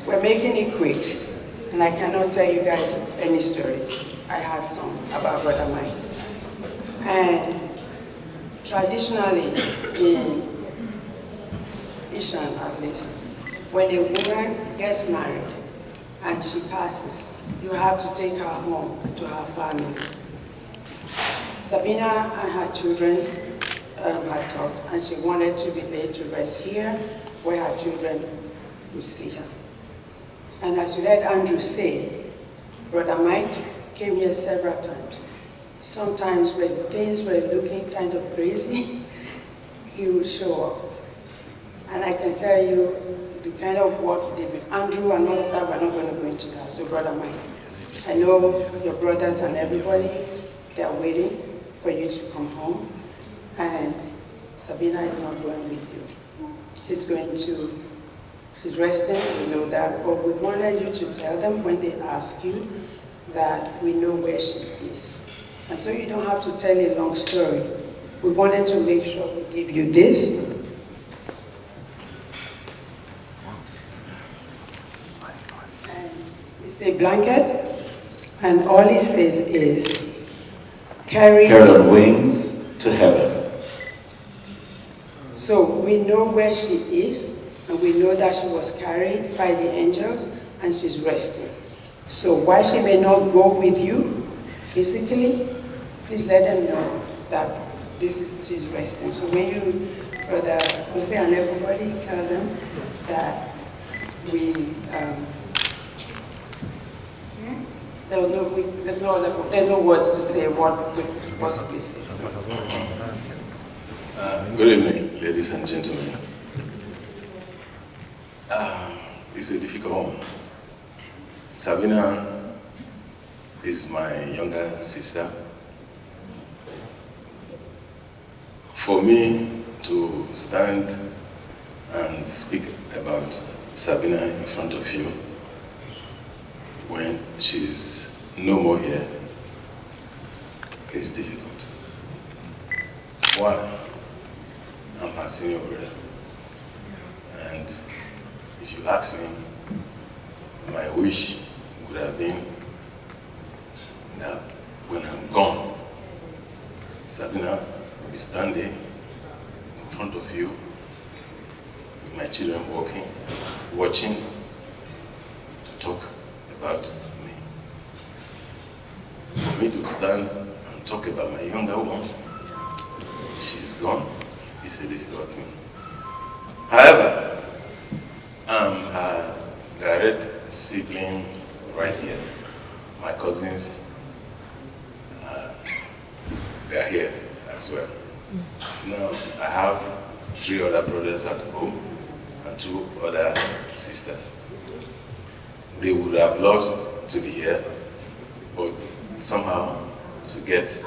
We're making it quick, and I cannot tell you guys any stories. I had some about Brother Mike. And traditionally, in Ishan at least, when a woman gets married and she passes, you have to take her home to her family. Sabina and her children had talked, and she wanted to be laid to rest here, where her children would see her. And as you heard Andrew say, Brother Mike came here several times. Sometimes when things were looking kind of crazy, he would show up. And I can tell you the kind of work he did with Andrew and all of that, we're not going to go into that. So Brother Mike, I know your brothers and everybody, they are waiting for you to come home. And Sabina is not going with you. She's resting, we know that, but we wanted you to tell them when they ask you that we know where she is. And so you don't have to tell a long story. We wanted to make sure we give you this. And it's a blanket, and all it says is, carry on wings to heaven. So we know where she is, and we know that she was carried by the angels, and she's resting. So while she may not go with you physically, please let them know that she's resting. So when you, Brother Jose and everybody, tell them that there's no words to say what we could possibly say. So. Good evening, ladies and gentlemen. It's a difficult one. Sabina is my younger sister. For me to stand and speak about Sabina in front of you when she's no more here is difficult. Why? I'm her senior brother. And if you ask me, my wish would have been that when I'm gone, Sabina will be standing in front of you with my children watching to talk about me. For me to stand and talk about my younger one, she's gone, it's a difficult thing. However, I'm her direct sibling right here. My cousins, they are here as well. Now, I have 3 other brothers at home and 2 other sisters. They would have loved to be here, but somehow to get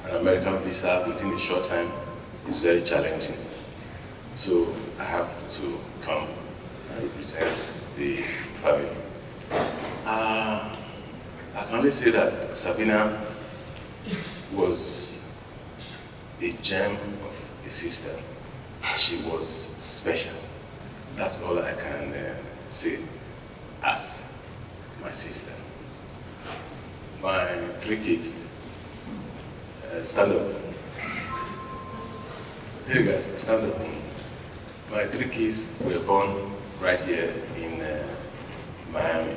an American visa within a short time is very challenging. So I have to come and represent the family. I can only say that Sabina was a gem of a sister. She was special. That's all I can say as my sister. My 3 kids, stand up. Hey guys, stand up. My 3 kids were born right here in Miami.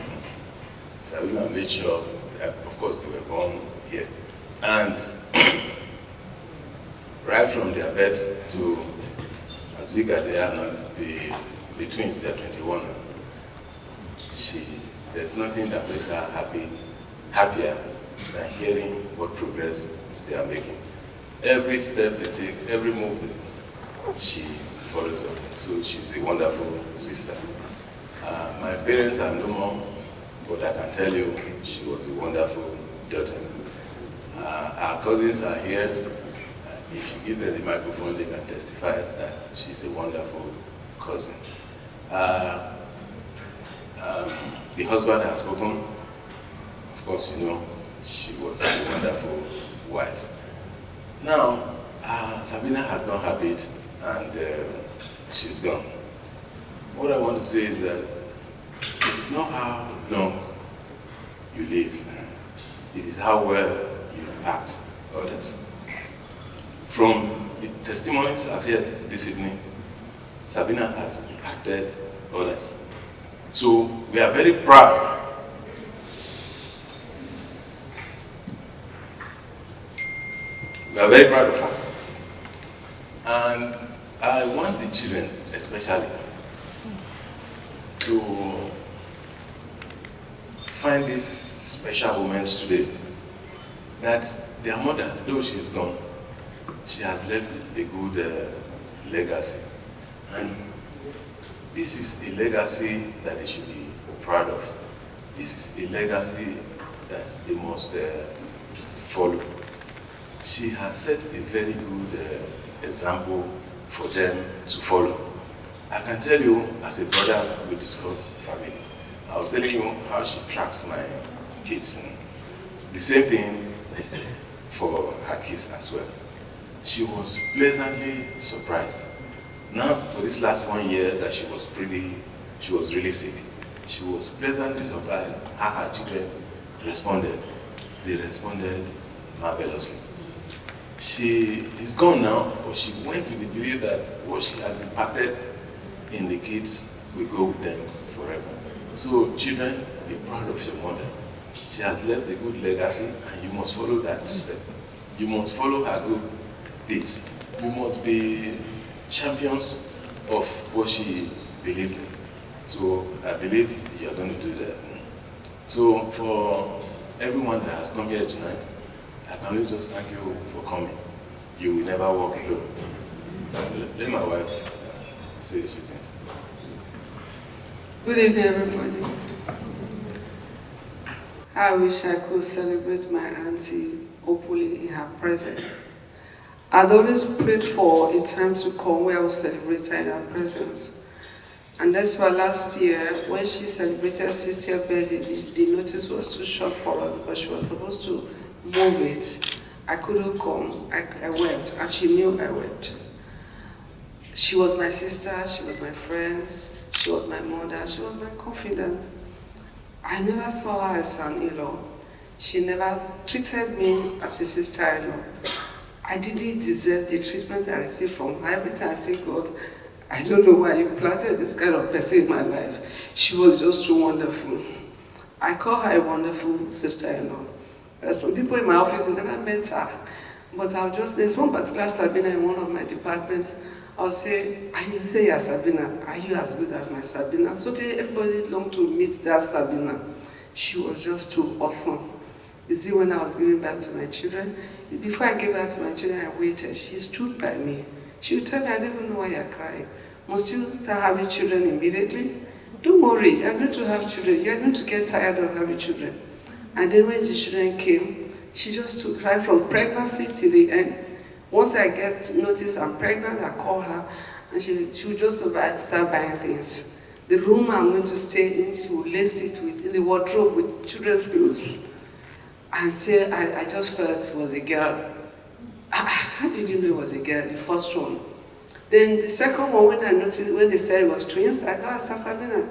Sabina made sure that, of course, they were born here. And right from their birth to as big as they are now, the twins, they're 21 now. There's nothing that makes her happier than hearing what progress they are making. Every step they take, every move, she follows up. So she's a wonderful sister. My parents are no more, but I can tell you she was a wonderful daughter. Our cousins are here. If you give them the microphone, they can testify that she's a wonderful cousin. The husband has spoken. Of course, you know, she was a wonderful wife. Now, Sabina has done her bit, and she's gone. What I want to say is that it is not how long you live, it is how well you impact others. From the testimonies I've heard this evening, Sabina has impacted others. So we are very proud. We are very proud of her. And I want the children, especially, to find these special moments today, that their mother, though she's gone, she has left a good legacy. And this is a legacy that they should be proud of. This is a legacy that they must follow. She has set a very good example for them to follow. I can tell you, as a brother, we discuss family. I was telling you how she tracks my kids. The same thing for her kids as well. She was pleasantly surprised. Now, for this last 1 year that she was really sick, she was pleasantly surprised how her children responded. They responded marvelously. She is gone now, but she went with the belief that what she has impacted in the kids will go with them forever. So children, be proud of your mother. She has left a good legacy, and you must follow that step. You must follow her good deeds. You must be champions of what she believed in. So I believe you are going to do that. So for everyone that has come here tonight, I can only just thank you for coming. You will never walk alone. Let my wife say a few things. Good evening, everybody. I wish I could celebrate my auntie openly in her presence. I'd always prayed for a time to come where I would celebrate her in her presence. And that's why last year, when she celebrated 60th birthday, the notice was too short for her because she was supposed to move it. I couldn't come. I wept, and she knew I wept. She was my sister, she was my friend, she was my mother, she was my confidant. I never saw her as an in-law. She never treated me as a sister-in-law. I didn't deserve the treatment I received from her. Every time I say, God, I don't know why you planted this kind of person in my life. She was just too wonderful. I call her a wonderful sister-in-law. Some people in my office never met her, but there's one particular Sabina in one of my departments. I'll say, and you say, yeah, Sabina, are you as good as my Sabina? So everybody longed to meet that Sabina. She was just too awesome. You see, when I was giving birth to my children, before I gave birth to my children, I waited. She stood by me. She would tell me, I don't even know why you're crying. Must you start having children immediately? Don't worry, you're going to have children. You're going to get tired of having children. And then when the children came, she just took right from pregnancy to the end. Once I get notice I'm pregnant, I call her, and she would just start buying things. The room I'm going to stay in, she would lace it in the wardrobe with children's clothes. And say, I just felt it was a girl. How did you know it was a girl, the first one? Then the second one, when I noticed, when they said it was twins, I got Sabina.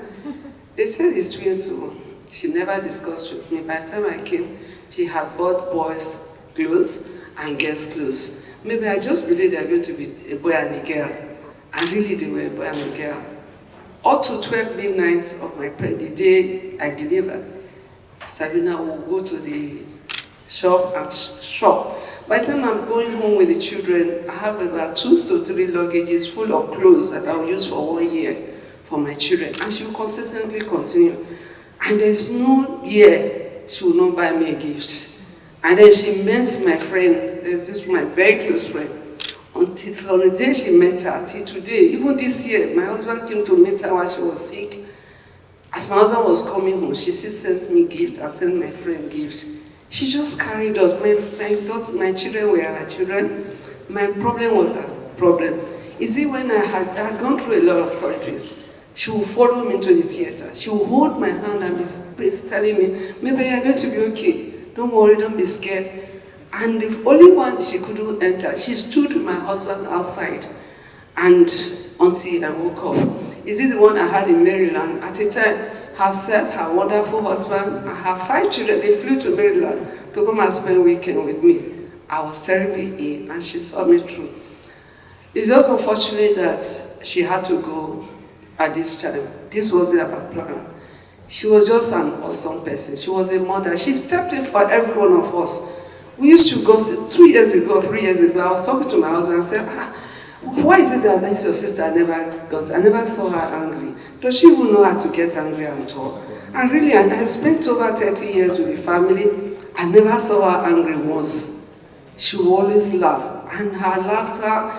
They said it's twins too. She never discussed with me. By the time I came, she had bought boys' clothes and girls' clothes. Maybe I just believed they were going to be a boy and a girl. And really they were a boy and a girl. Up to 12 midnight of the day I delivered, Sabina will go to the shop and shop. By the time I'm going home with the children, I have about 2 to 3 luggages full of clothes that I will use for 1 year for my children. And she will consistently continue. And there's no year she will not buy me a gift. And then she met my friend. There's this my very close friend. Until from the day she met her till today, even this year, my husband came to meet her while she was sick. As my husband was coming home, she still sent me gift and sent my friend gift. She just carried us. My children were her children. My problem was her problem. You see, when I had gone through a lot of surgeries, she would follow me into the theater. She would hold my hand and be telling me, maybe you're going to be okay. Don't worry, don't be scared. And the only one she couldn't enter, she stood with my husband outside. And until I woke up. Is it the one I had in Maryland? At a time, herself, her wonderful husband, and her 5 children. They flew to Maryland to come and spend weekend with me. I was terribly ill, and she saw me through. It's just unfortunate that she had to go at this time. This wasn't her plan. She was just an awesome person. She was a mother. She stepped in for every one of us. We used to go, 2 years ago, 3 years ago, I was talking to my husband and said, why is it that this your sister never saw her angry? Does she even know how to get angry at all? And really, I spent over 30 years with the family. I never saw her angry once. She would always laugh. And her laughter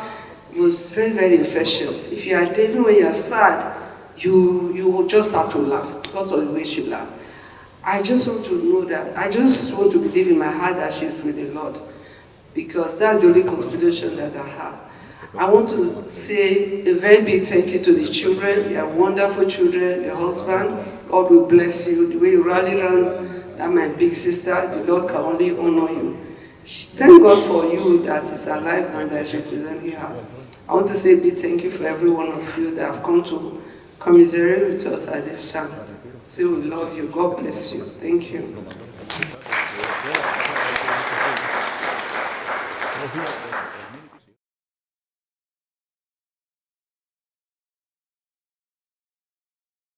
was very, very infectious. If you are dating when you are sad, you will just start to laugh because of the way she laughed. I just want to know that, I just want to believe in my heart that she's with the Lord, because that's the only consolation that I have. I want to say a very big thank you to the children. They are wonderful children, the husband. God will bless you. The way you rally around my big sister, the Lord can only honor you. Thank God for you that is alive and that is representing her. I want to say a big thank you for every one of you that have come to commiserate with us at this time. Say we love you. God bless you. Thank you.